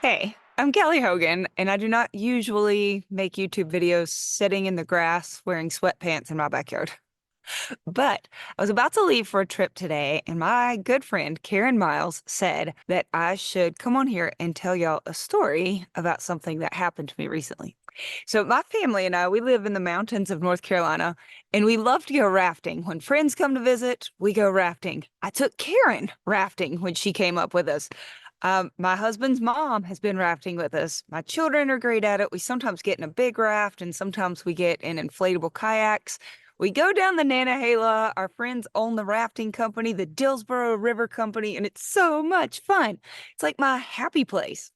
Hey, I'm Kelly Hogan, and I do not usually make YouTube videos sitting in the grass wearing sweatpants in my backyard. But I was about to leave for a trip today, and my good friend Karen Miles said that I should come on here and tell y'all a story about something that happened to me recently. So, my family and I, we live in the mountains of North Carolina, and we love to go rafting. When friends come to visit, we go rafting. I took Karen rafting when she came up with us. My husband's mom has been rafting with us. My children are great at it. We sometimes get in a big raft and sometimes we get in inflatable kayaks. We go down the Nantahala. Our friends own the rafting company, the Dillsboro River Company, and it's so much fun. It's like my happy place.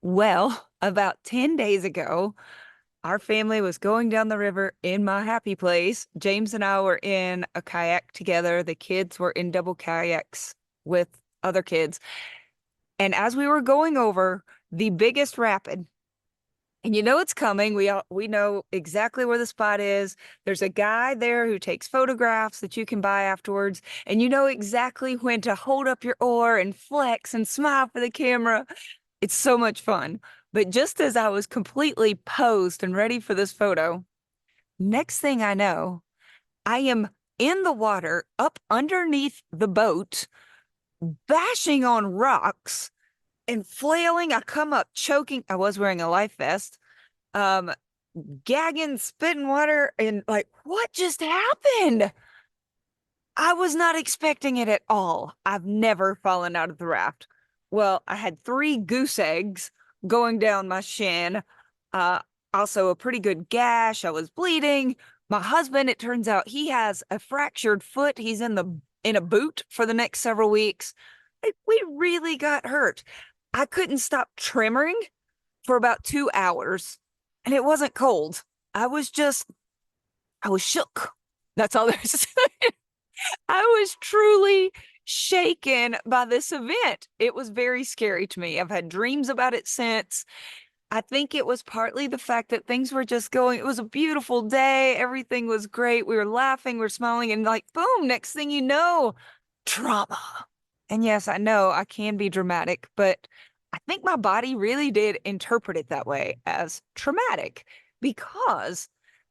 Well, about 10 days ago, our family was going down the river in my happy place. James and I were in a kayak together. The kids were in double kayaks with other kids. And as we were going over the biggest rapid, and you know it's coming, we know exactly where the spot is. There's a guy there who takes photographs that you can buy afterwards, and you know exactly when to hold up your oar and flex and smile for the camera. It's so much fun. But just as I was completely posed and ready for this photo, next thing I know, I am in the water up underneath the boat, bashing on rocks and flailing. I come up choking. I was wearing a life vest, um, gagging, spitting water, and like, what just happened? I was not expecting it at all. I've never fallen out of the raft. Well, I had 3 goose eggs going down my shin. Uh, Also a pretty good gash. I was bleeding. My husband, it turns out he has a fractured foot. He's in a boot for the next several weeks. We really got hurt. I couldn't stop tremoring for about 2 hours, and it wasn't cold. I was shook. That's all there's to say. I was truly shaken by this event. It was very scary to me. I've had dreams about it since. I think it was partly the fact that things were just going, it was a beautiful day. Everything was great. We were laughing, we were smiling, and like, boom, next thing you know, trauma. And yes, I know I can be dramatic, but I think my body really did interpret it that way as traumatic because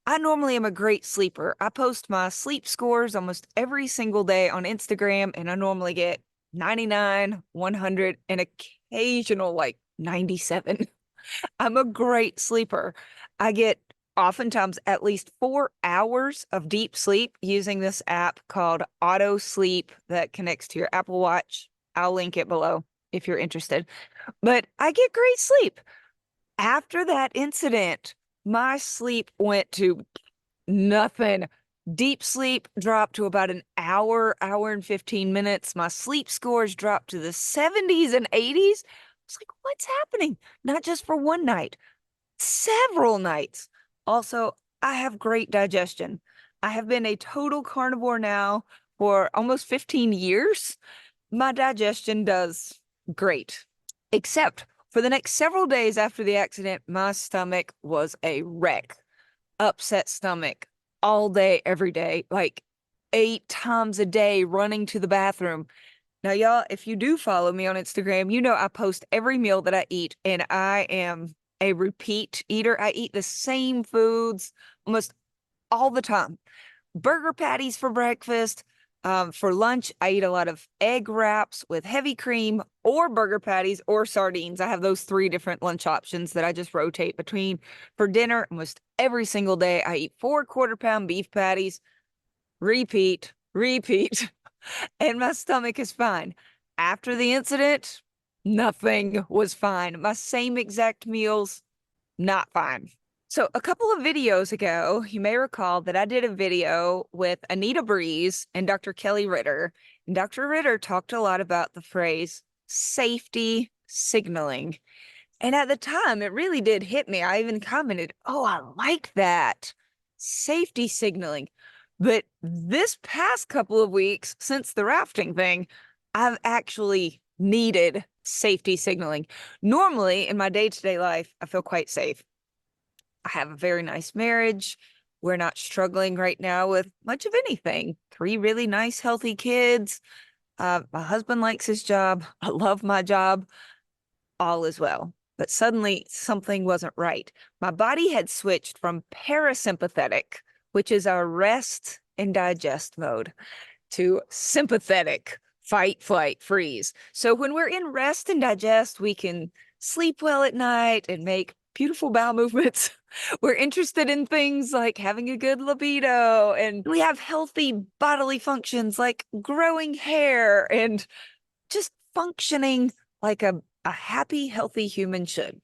I normally am a great sleeper. I post my sleep scores almost every single day on Instagram, and I normally get 99, 100, and occasional like 97. I'm a great sleeper. I get oftentimes at least 4 hours of deep sleep using this app called Auto Sleep that connects to your Apple Watch. I'll link it below if you're interested. But I get great sleep. After that incident, my sleep went to nothing. Deep sleep dropped to about an hour and 15 minutes. My sleep scores dropped to the 70s and 80s. I was like, what's happening? Not just for one night, several nights. Also, I have great digestion. I have been a total carnivore now for almost 15 years. My digestion does great, except for the next several days after the accident, my stomach was a wreck. Upset stomach all day, every day, like 8 times a day running to the bathroom. Now, y'all, if you do follow me on Instagram, you know I post every meal that I eat, and I am a repeat eater. I eat the same foods almost all the time. Burger patties for breakfast. For lunch, I eat a lot of egg wraps with heavy cream or burger patties or sardines. I have those 3 different lunch options that I just rotate between. For dinner, almost every single day, I eat 4 quarter-pound beef patties. Repeat, repeat. And my stomach is fine. After the incident, nothing was fine. My same exact meals, not fine. So a couple of videos ago, you may recall that I did a video with Anita Breeze and Dr. Kelly Ritter. And Dr. Ritter talked a lot about the phrase safety signaling. And at the time, it really did hit me. I even commented, oh, I like that. Safety signaling. But this past couple of weeks, since the rafting thing, I've actually needed safety signaling. Normally, in my day-to-day life, I feel quite safe. I have a very nice marriage. We're not struggling right now with much of anything. 3 really nice, healthy kids. My husband likes his job. I love my job. all is well. But suddenly something wasn't right. My body had switched from parasympathetic, which is our rest and digest mode, to sympathetic, fight, flight, freeze. So when we're in rest and digest, we can sleep well at night and make beautiful bowel movements. We're interested in things like having a good libido, and we have healthy bodily functions like growing hair and just functioning like a happy, healthy human should.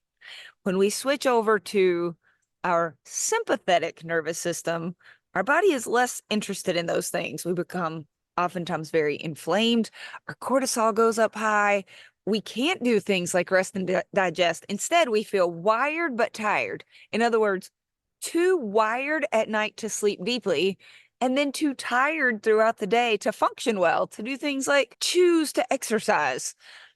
When we switch over to our sympathetic nervous system, our body is less interested in those things. We become oftentimes very inflamed. Our cortisol goes up high. We can't do things like rest and digest. Instead, we feel wired but tired. In other words, too wired at night to sleep deeply, and then too tired throughout the day to function well, to do things like choose to exercise.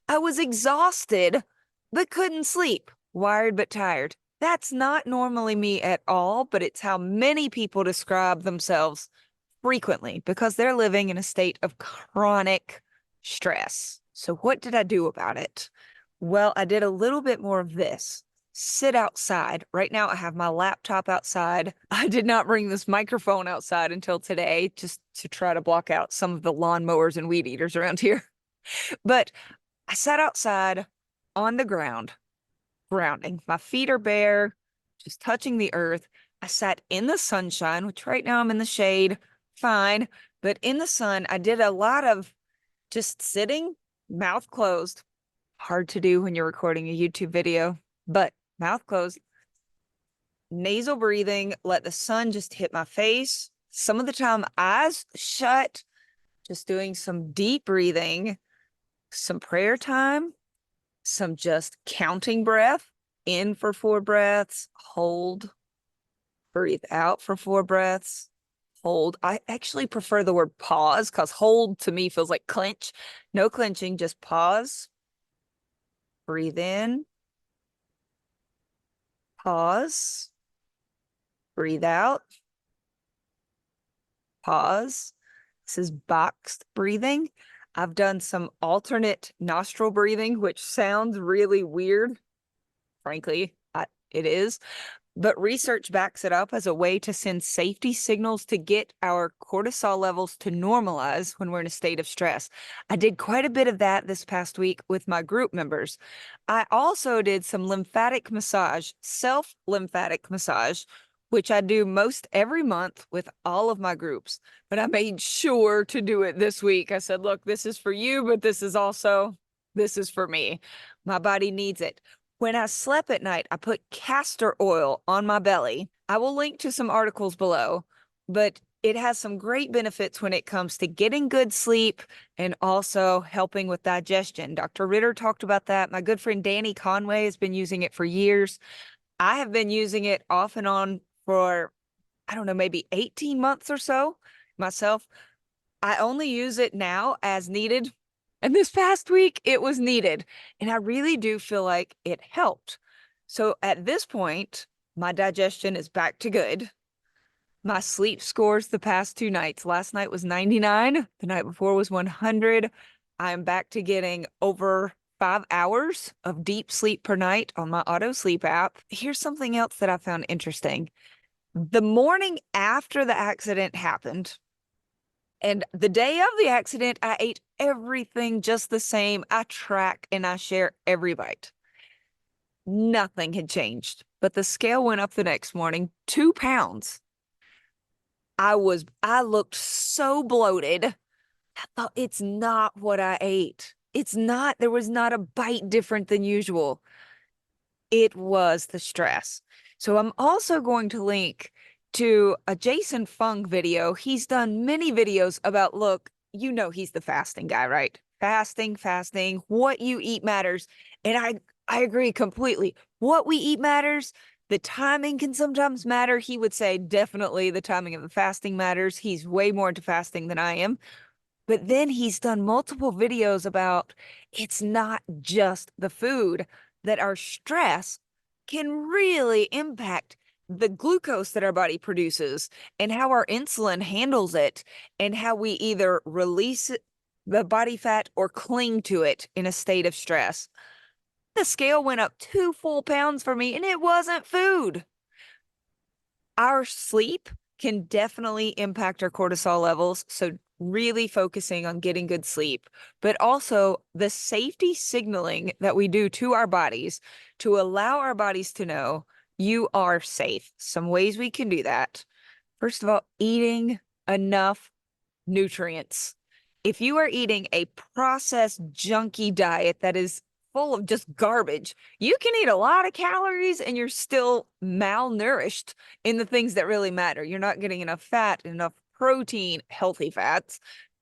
I was exhausted, but couldn't sleep, wired but tired. That's not normally me at all, but it's how many people describe themselves frequently because they're living in a state of chronic stress. So what did I do about it? Well, I did a little bit more of this. Sit outside. Right now, I have my laptop outside. I did not bring this microphone outside until today, just to try to block out some of the lawnmowers and weed eaters around here. But I sat outside on the ground, grounding. My feet are bare, just touching the earth. I sat in the sunshine, which right now I'm in the shade, fine. But in the sun, I did a lot of just sitting, mouth closed. Hard to do when you're recording a YouTube video, but mouth closed, nasal breathing, let the sun just hit my face. Some of the time, eyes shut, just doing some deep breathing, some prayer time, some just counting breath, in for 4 breaths, hold, breathe out for 4 breaths, hold. I actually prefer the word pause because hold to me feels like clench. No clenching, just pause, breathe in, pause, breathe out, pause. This is boxed breathing. I've done some alternate nostril breathing, which sounds really weird. Frankly, it is. But research backs it up as a way to send safety signals to get our cortisol levels to normalize when we're in a state of stress. I did quite a bit of that this past week with my group members. I also did some lymphatic massage, self-lymphatic massage, which I do most every month with all of my groups. But I made sure to do it this week. I said, look, this is for you, but this is for me. My body needs it. When I slept at night, I put castor oil on my belly. I will link to some articles below, but it has some great benefits when it comes to getting good sleep and also helping with digestion. Dr. Ritter talked about that. My good friend Danny Conway has been using it for years. I have been using it off and on for, I don't know, maybe 18 months or so myself. I only use it now as needed. And this past week, it was needed. And I really do feel like it helped. So at this point, my digestion is back to good. My sleep scores the past 2 nights. Last night was 99. The night before was 100. I'm back to getting over 5 hours of deep sleep per night on my auto sleep app. Here's something else that I found interesting. The morning after the accident happened, and the day of the accident, I ate everything just the same. I track and I share every bite. Nothing had changed, but the scale went up the next morning, 2 pounds. I looked so bloated. I thought, it's not what I ate. It's not, there was not a bite different than usual. It was the stress. So I'm also going to link to a Jason Fung video. He's done many videos about, look, you know, he's the fasting guy, right? Fasting, what you eat matters. And I agree completely. What we eat matters. The timing can sometimes matter. He would say definitely the timing of the fasting matters. He's way more into fasting than I am. But then he's done multiple videos about it's not just the food, that our stress can really impact the glucose that our body produces and how our insulin handles it and how we either release the body fat or cling to it in a state of stress. The scale went up 2 full pounds for me, and it wasn't food. Our sleep can definitely impact our cortisol levels. So really focusing on getting good sleep, but also the safety signaling that we do to our bodies to allow our bodies to know you are safe. Some ways we can do that. First of all, eating enough nutrients. If you are eating a processed junky diet that is full of just garbage, you can eat a lot of calories and you're still malnourished in the things that really matter. You're not getting enough fat, enough protein, healthy fats,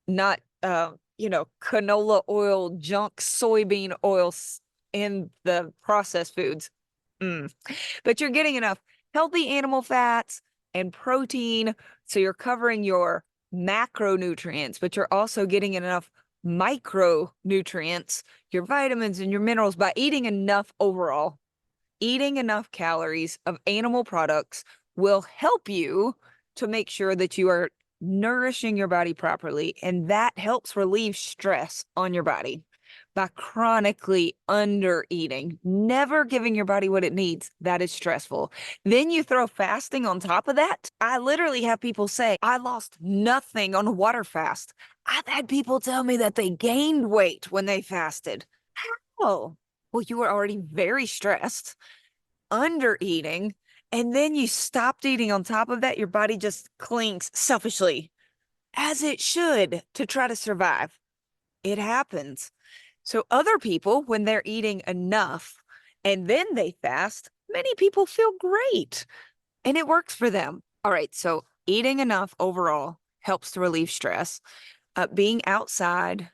not canola oil, junk soybean oils in the processed foods. But you're getting enough healthy animal fats and protein, so you're covering your macronutrients, but you're also getting enough micronutrients, your vitamins and your minerals, by eating enough overall. Eating enough calories of animal products will help you to make sure that you are nourishing your body properly, and that helps relieve stress on your body. By chronically under eating, never giving your body what it needs, that is stressful. Then you throw fasting on top of that. I literally have people say, I lost nothing on a water fast. I've had people tell me that they gained weight when they fasted. How? Well, you were already very stressed, under eating, and then you stopped eating on top of that. Your body just clings selfishly, as it should, to try to survive. It happens. So other people, when they're eating enough and then they fast, many people feel great and it works for them. All right, so eating enough overall helps to relieve stress. Being outside,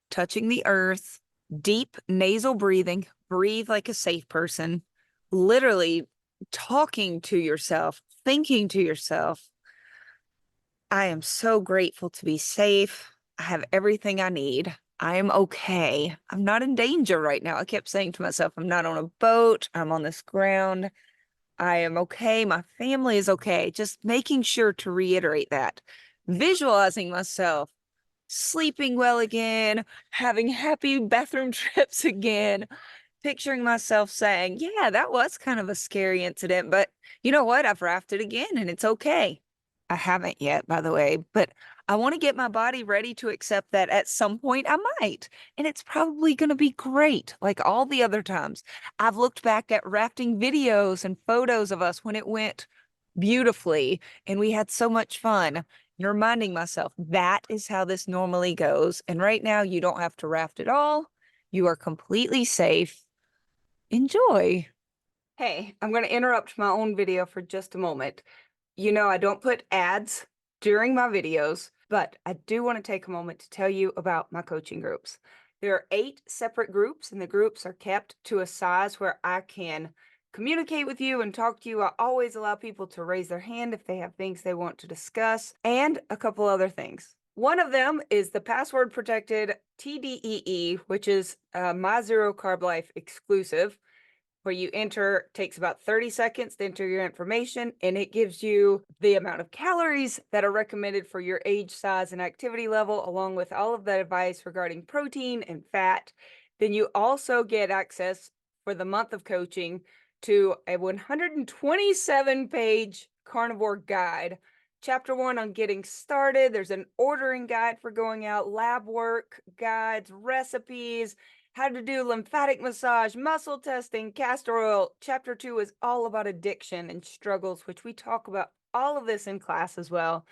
touching the earth, deep nasal breathing, breathe like a safe person, literally talking to yourself, thinking to yourself, I am so grateful to be safe. I have everything I need. I am okay. I'm not in danger right now. I kept saying to myself, I'm not on a boat. I'm on this ground. I am okay. My family is okay. Just making sure to reiterate that. Visualizing myself sleeping well again, having happy bathroom trips again, picturing myself saying, yeah, that was kind of a scary incident, but you know what? I've rafted again and it's okay. I haven't yet, by the way, but I want to get my body ready to accept that at some point I might. And it's probably going to be great, like all the other times. I've looked back at rafting videos and photos of us when it went beautifully and we had so much fun. And reminding myself that is how this normally goes. And right now, you don't have to raft at all. You are completely safe. Enjoy. Hey, I'm going to interrupt my own video for just a moment. You know, I don't put ads during my videos, but I do want to take a moment to tell you about my coaching groups. There are 8 separate groups, and the groups are kept to a size where I can communicate with you and talk to you. I always allow people to raise their hand if they have things they want to discuss, and a couple other things. One of them is the password protected TDEE, which is my Zero Carb Life exclusive, where you enter, takes about 30 seconds to enter your information, and it gives you the amount of calories that are recommended for your age, size, and activity level, along with all of that advice regarding protein and fat. Then you also get access for the month of coaching to a 127-page carnivore guide. Chapter 1 on getting started. There's an ordering guide for going out, lab work guides, recipes, how to do lymphatic massage, muscle testing, castor oil. Chapter 2 is all about addiction and struggles, which we talk about all of this in class as well.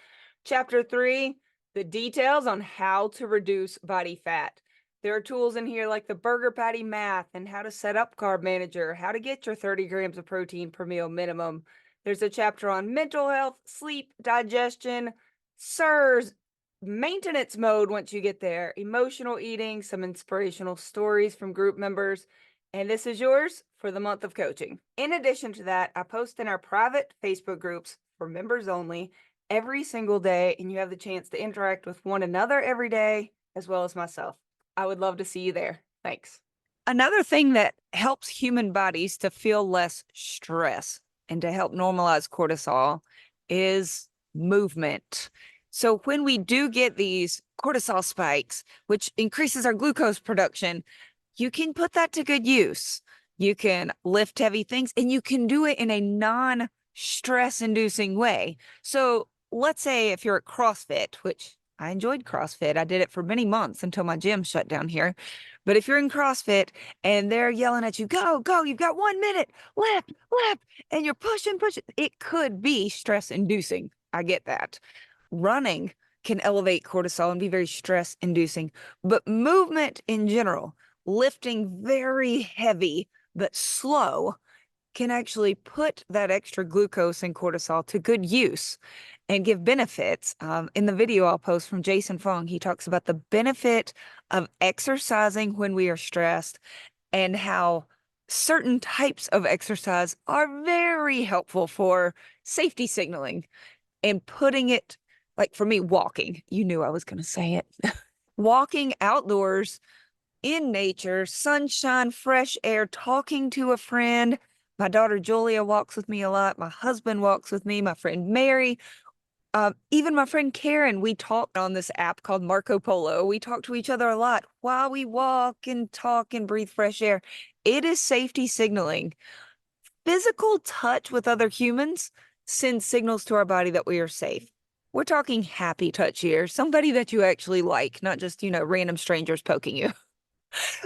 Chapter 3, the details on how to reduce body fat. There are tools in here like the burger patty math and how to set up Carb Manager, how to get your 30 grams of protein per meal minimum. There's a chapter on mental health, sleep, digestion, CIRS, maintenance mode once you get there, emotional eating, some inspirational stories from group members, and this is yours for the month of coaching. In addition to that, I post in our private Facebook groups for members only every single day, and you have the chance to interact with one another every day, as well as myself. I would love to see you there. Thanks. Another thing that helps human bodies to feel less stress and to help normalize cortisol is movement. So when we do get these cortisol spikes, which increases our glucose production, you can put that to good use. You can lift heavy things and you can do it in a non-stress inducing way. So let's say if you're at CrossFit, which I enjoyed CrossFit, I did it for many months until my gym shut down here. But if you're in CrossFit and they're yelling at you, go, go, you've got 1 minute, left, left, and you're pushing, it could be stress inducing. I get that. Running can elevate cortisol and be very stress inducing, but movement in general, lifting very heavy but slow, can actually put that extra glucose and cortisol to good use and give benefits. In the video I'll post from Jason Fong, he talks about the benefit of exercising when we are stressed and how certain types of exercise are very helpful for safety signaling and putting it, like for me, walking. You knew I was going to say it. Walking outdoors in nature, sunshine, fresh air, talking to a friend. My daughter Julia walks with me a lot. My husband walks with me. My friend Mary, even my friend Karen. We talk on this app called Marco Polo. We talk to each other a lot while we walk and talk and breathe fresh air. It is safety signaling. Physical touch with other humans sends signals to our body that we are safe. We're talking happy touch here, somebody that you actually like, not just, random strangers poking you.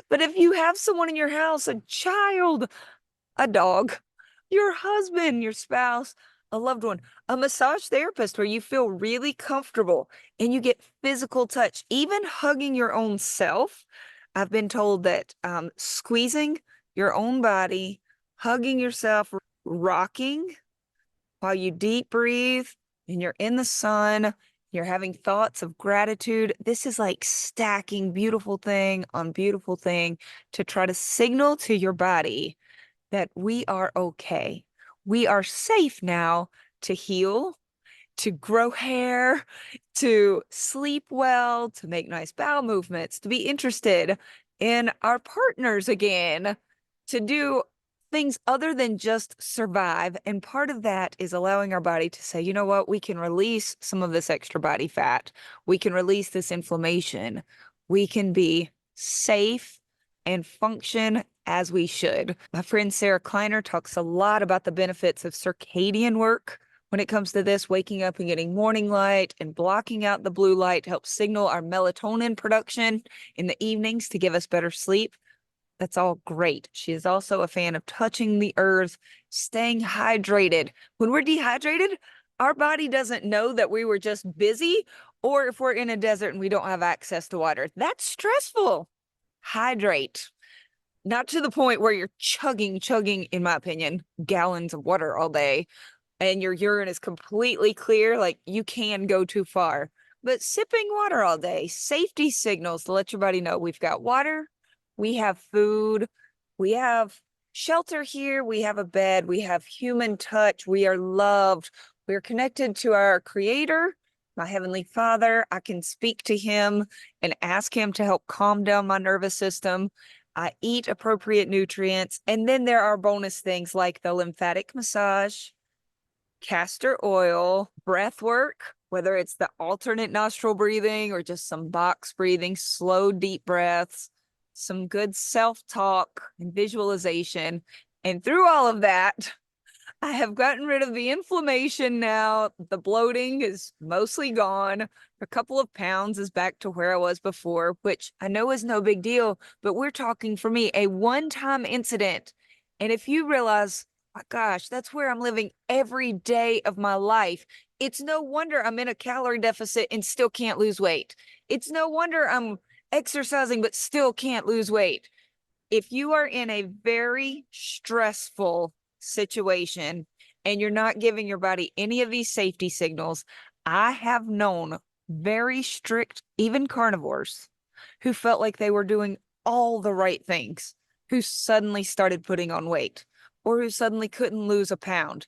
But if you have someone in your house, a child, a dog, your husband, your spouse, a loved one, a massage therapist where you feel really comfortable and you get physical touch, even hugging your own self. I've been told that squeezing your own body, hugging yourself, rocking while you deep breathe and you're in the sun, you're having thoughts of gratitude. This is like stacking beautiful thing on beautiful thing to try to signal to your body that we are okay. We are safe now to heal, to grow hair, to sleep well, to make nice bowel movements, to be interested in our partners again, to do things other than just survive. And part of that is allowing our body to say, you know what, we can release some of this extra body fat. We can release this inflammation. We can be safe and function as we should. My friend Sarah Kleiner talks a lot about the benefits of circadian work when it comes to this, waking up and getting morning light and blocking out the blue light helps signal our melatonin production in the evenings to give us better sleep. That's all great. She is also a fan of touching the earth, staying hydrated. When we're dehydrated, our body doesn't know that we were just busy, or if we're in a desert and we don't have access to water. That's stressful. Hydrate. Not to the point where you're chugging, in my opinion, gallons of water all day and your urine is completely clear. Like you can go too far. But sipping water all day, safety signals to let your body know we've got water, we have food, we have shelter here, we have a bed, we have human touch, we are loved, we're connected to our creator, my heavenly father. I can speak to him and ask him to help calm down my nervous system. I eat appropriate nutrients. And then there are bonus things like the lymphatic massage, castor oil, breath work, whether it's the alternate nostril breathing or just some box breathing, slow, deep breaths, some good self-talk and visualization. And through all of that, I have gotten rid of the inflammation now. The bloating is mostly gone. A couple of pounds is back to where I was before, which I know is no big deal, but we're talking for me a one-time incident. And if you realize, my gosh, that's where I'm living every day of my life. It's no wonder I'm in a calorie deficit and still can't lose weight. It's no wonder I'm exercising but still can't lose weight. If you are in a very stressful situation and you're not giving your body any of these safety signals, I have known very strict, even carnivores, who felt like they were doing all the right things, who suddenly started putting on weight or who suddenly couldn't lose a pound.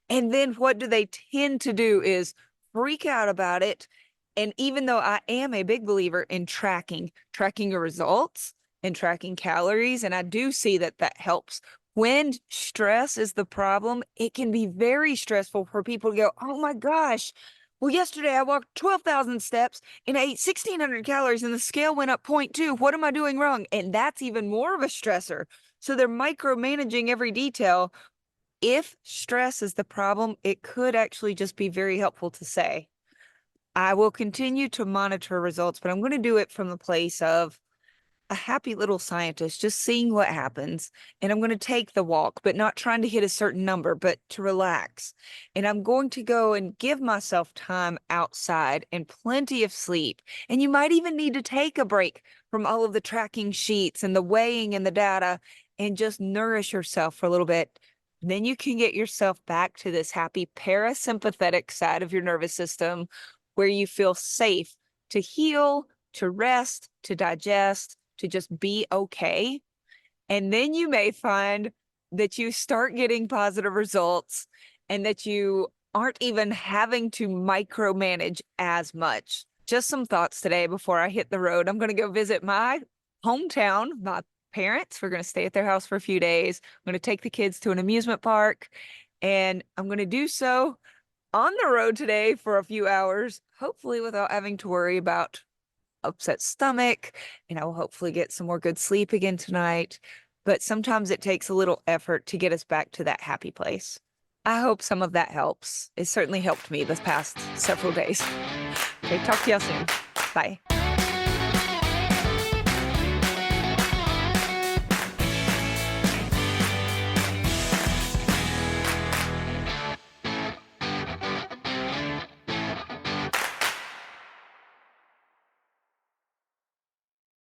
And then what do they tend to do is freak out about it. And even though I am a big believer in tracking your results and tracking calories, and I do see that that helps. When stress is the problem, it can be very stressful for people to go, oh my gosh, Well, yesterday I walked 12,000 steps and I ate 1,600 calories and the scale went up 0.2. What am I doing wrong? And that's even more of a stressor. So they're micromanaging every detail. If stress is the problem, it could actually just be very helpful to say, I will continue to monitor results, but I'm going to do it from the place of a happy little scientist, just seeing what happens. And I'm going to take the walk, but not trying to hit a certain number, but to relax. And I'm going to go and give myself time outside and plenty of sleep. And you might even need to take a break from all of the tracking sheets and the weighing and the data and just nourish yourself for a little bit. Then you can get yourself back to this happy parasympathetic side of your nervous system where you feel safe to heal, to rest, to digest, to just be okay. And then you may find that you start getting positive results and that you aren't even having to micromanage as much. Just some thoughts today before I hit the road. I'm going to go visit my hometown, my parents. We're going to stay at their house for a few days. I'm going to take the kids to an amusement park, and I'm going to do so on the road today for a few hours, hopefully without having to worry about upset stomach, and I will hopefully get some more good sleep again tonight. But sometimes it takes a little effort to get us back to that happy place. I hope some of that helps. It certainly helped me this past several days. Okay, talk to y'all soon. Bye.